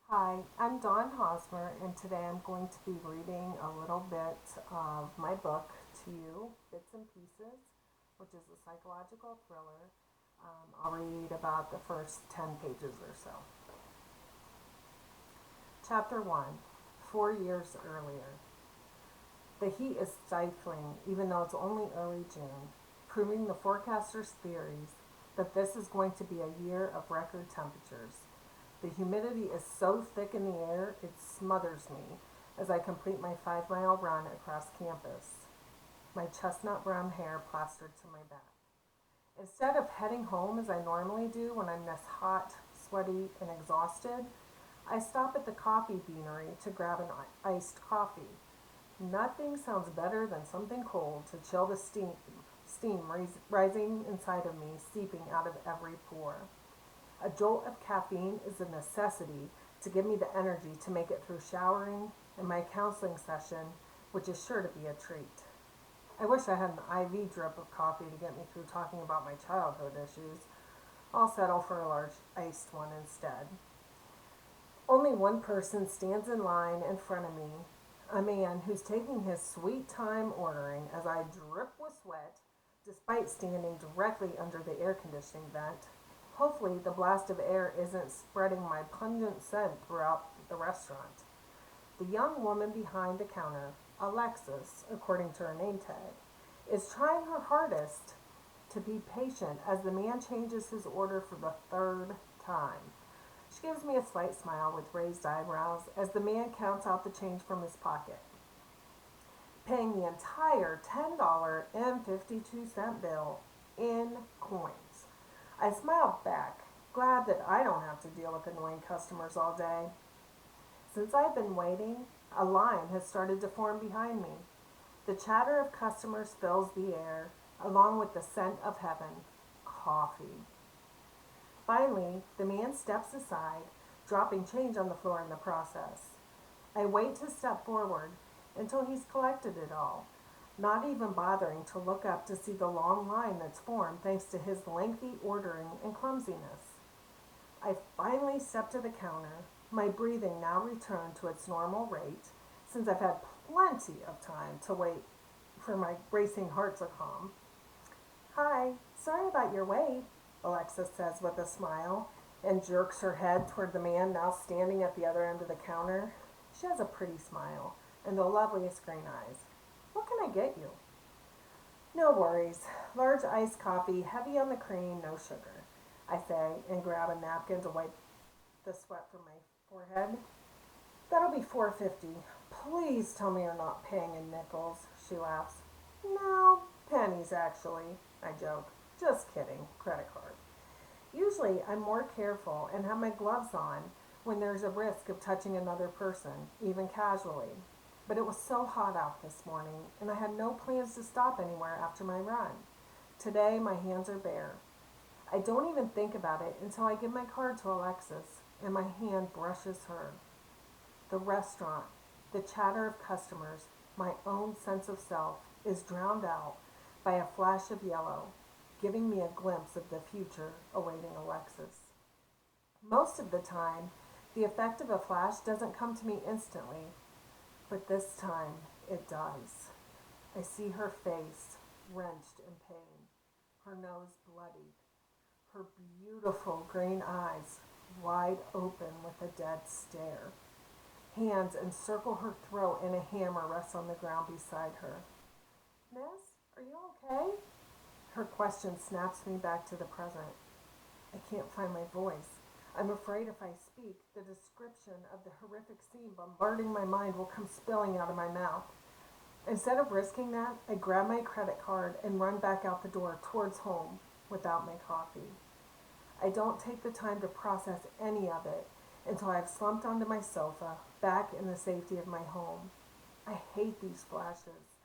Hi, I'm Dawn Hosmer, and today I'm going to be reading a little bit of my book to you, Bits and Pieces, which is a psychological thriller. I'll read about the first 10 pages or so. Chapter 1. 4 years earlier. The heat is stifling, even though it's only early June, proving the forecasters' theories that this is going to be a year of record temperatures. The humidity is so thick in the air it smothers me as I complete my 5 mile run across campus, my chestnut brown hair plastered to my back. Instead of heading home as I normally do when I'm this hot, sweaty, and exhausted, I stop at the coffee beanery to grab an iced coffee. Nothing sounds better than something cold to chill the steam rising inside of me, seeping out of every pore. A jolt of caffeine is a necessity to give me the energy to make it through showering and my counseling session, which is sure to be a treat. I wish I had an IV drip of coffee to get me through talking about my childhood issues. I'll settle for a large iced one instead. Only one person stands in line in front of me, a man who's taking his sweet time ordering as I drip with sweat despite standing directly under the air conditioning vent. Hopefully, the blast of air isn't spreading my pungent scent throughout the restaurant. The young woman behind the counter, Alexis, according to her name tag, is trying her hardest to be patient as the man changes his order for the third time. She gives me a slight smile with raised eyebrows as the man counts out the change from his pocket, paying the entire $10.52 bill in coins. I smiled back, glad that I don't have to deal with annoying customers all day. Since I've been waiting, a line has started to form behind me. The chatter of customers fills the air, along with the scent of heaven, coffee. Finally, the man steps aside, dropping change on the floor in the process. I wait to step forward until he's collected it all, not even bothering to look up to see the long line that's formed thanks to his lengthy ordering and clumsiness. I finally step to the counter, my breathing now returned to its normal rate since I've had plenty of time to wait for my racing heart to calm. Hi, sorry about your wait, Alexis says with a smile and jerks her head toward the man now standing at the other end of the counter. She has a pretty smile and the loveliest green eyes. What can I get you? No worries. Large iced coffee, heavy on the cream, no sugar, I say, and grab a napkin to wipe the sweat from my forehead. That'll be $4.50. Please tell me you're not paying in nickels, she laughs. No, pennies actually, I joke. Just kidding, credit card. Usually I'm more careful and have my gloves on when there's a risk of touching another person, even casually. But it was so hot out this morning, and I had no plans to stop anywhere after my run. Today, my hands are bare. I don't even think about it until I give my card to Alexis, and my hand brushes her. The restaurant, the chatter of customers, my own sense of self is drowned out by a flash of yellow, giving me a glimpse of the future awaiting Alexis. Most of the time, the effect of a flash doesn't come to me instantly, but this time it does. I see her face wrenched in pain, her nose bloodied, her beautiful green eyes wide open with a dead stare. Hands encircle her throat and a hammer rests on the ground beside her. Miss, are you okay? Her question snaps me back to the present. I can't find my voice. I'm afraid if I speak, the description of the horrific scene bombarding my mind will come spilling out of my mouth. Instead of risking that, I grab my credit card and run back out the door towards home without my coffee. I don't take the time to process any of it until I've slumped onto my sofa, back in the safety of my home. I hate these flashes.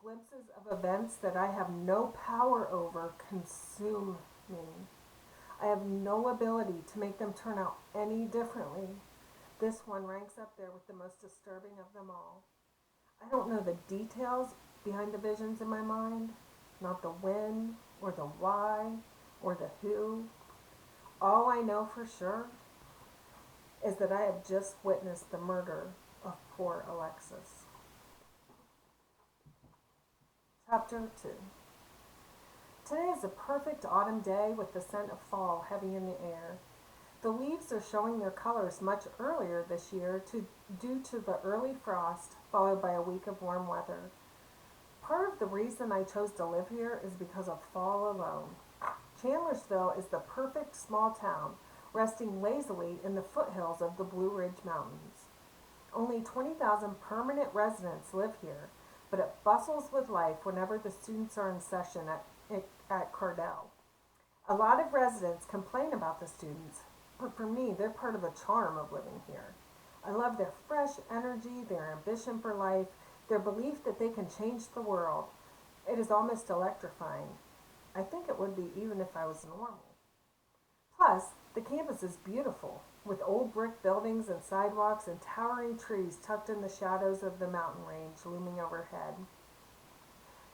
Glimpses of events that I have no power over consume me. I have no ability to make them turn out any differently. This one ranks up there with the most disturbing of them all. I don't know the details behind the visions in my mind, not the when, or the why, or the who. All I know for sure is that I have just witnessed the murder of poor Alexis. Chapter 2. Today is a perfect autumn day with the scent of fall heavy in the air. The leaves are showing their colors much earlier this year due to the early frost followed by a week of warm weather. Part of the reason I chose to live here is because of fall alone. Chandlersville is the perfect small town, resting lazily in the foothills of the Blue Ridge Mountains. Only 20,000 permanent residents live here, but it bustles with life whenever the students are in session at Cardell. A lot of residents complain about the students, but for me, they're part of the charm of living here. I love their fresh energy, their ambition for life, their belief that they can change the world. It is almost electrifying. I think it would be even if I was normal. Plus, the campus is beautiful, with old brick buildings and sidewalks and towering trees tucked in the shadows of the mountain range looming overhead.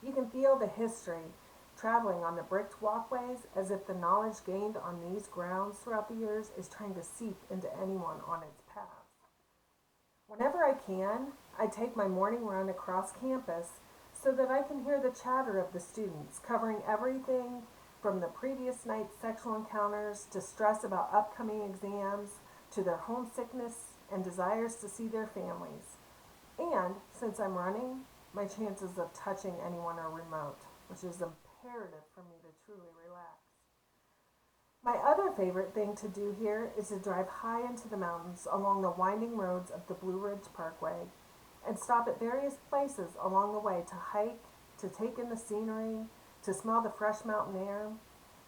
You can feel the history traveling on the bricked walkways as if the knowledge gained on these grounds throughout the years is trying to seep into anyone on its path. Whenever I can, I take my morning run across campus so that I can hear the chatter of the students, covering everything from the previous night's sexual encounters to stress about upcoming exams to their homesickness and desires to see their families. And, since I'm running, my chances of touching anyone are remote, which is imperative for me to truly relax. My other favorite thing to do here is to drive high into the mountains along the winding roads of the Blue Ridge Parkway and stop at various places along the way to hike, to take in the scenery, to smell the fresh mountain air,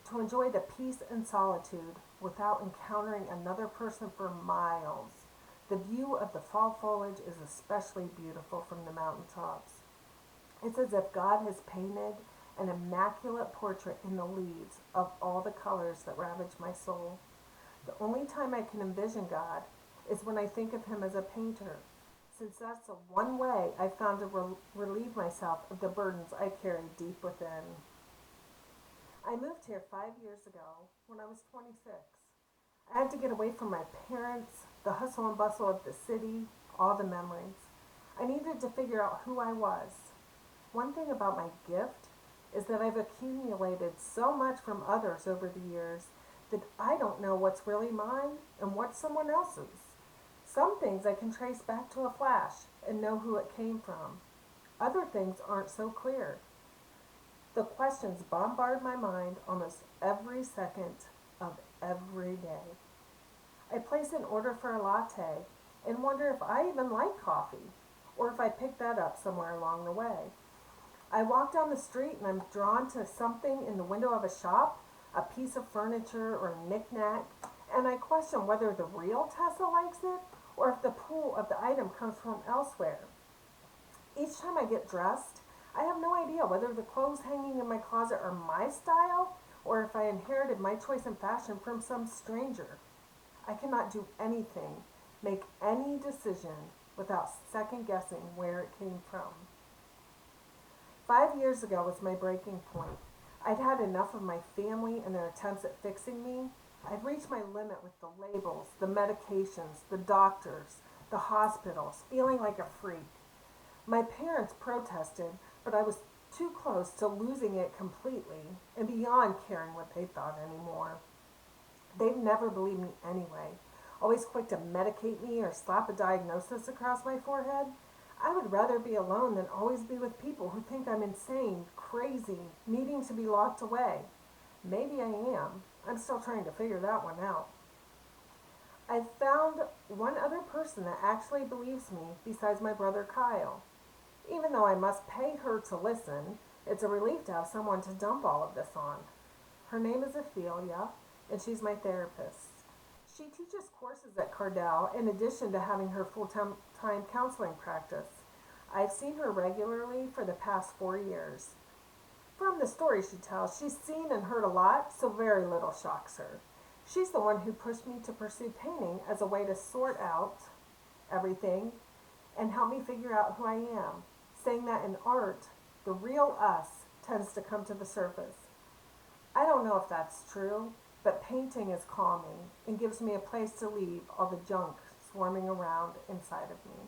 to enjoy the peace and solitude without encountering another person for miles. The view of the fall foliage is especially beautiful from the mountaintops. It's as if God has painted an immaculate portrait in the leaves of all the colors that ravage my soul. The only time I can envision God is when I think of him as a painter, since that's the one way I've found to relieve myself of the burdens I carry deep within. I moved here 5 years ago when I was 26. I had to get away from my parents, the hustle and bustle of the city, all the memories. I needed to figure out who I was. One thing about my gift is that I've accumulated so much from others over the years that I don't know what's really mine and what's someone else's. Some things I can trace back to a flash and know who it came from. Other things aren't so clear. The questions bombard my mind almost every second of every day. I place an order for a latte and wonder if I even like coffee, or if I picked that up somewhere along the way. I walk down the street and I'm drawn to something in the window of a shop, a piece of furniture or a knick-knack, and I question whether the real Tessa likes it or if the pull of the item comes from elsewhere. Each time I get dressed, I have no idea whether the clothes hanging in my closet are my style or if I inherited my choice in fashion from some stranger. I cannot do anything, make any decision without second guessing where it came from. 5 years ago was my breaking point. I'd had enough of my family and their attempts at fixing me. I'd reached my limit with the labels, the medications, the doctors, the hospitals, feeling like a freak. My parents protested, but I was too close to losing it completely and beyond caring what they thought anymore. They'd never believed me anyway, always quick to medicate me or slap a diagnosis across my forehead. I would rather be alone than always be with people who think I'm insane, crazy, needing to be locked away. Maybe I am. I'm still trying to figure that one out. I've found one other person that actually believes me besides my brother Kyle. Even though I must pay her to listen, it's a relief to have someone to dump all of this on. Her name is Ophelia, and she's my therapist. She teaches courses at Cardell in addition to having her full-time counseling practice. I've seen her regularly for the past 4 years. From the stories she tells, she's seen and heard a lot, so very little shocks her. She's the one who pushed me to pursue painting as a way to sort out everything and help me figure out who I am, saying that in art, the real us tends to come to the surface. I don't know if that's true, but painting is calming and gives me a place to leave all the junk swarming around inside of me.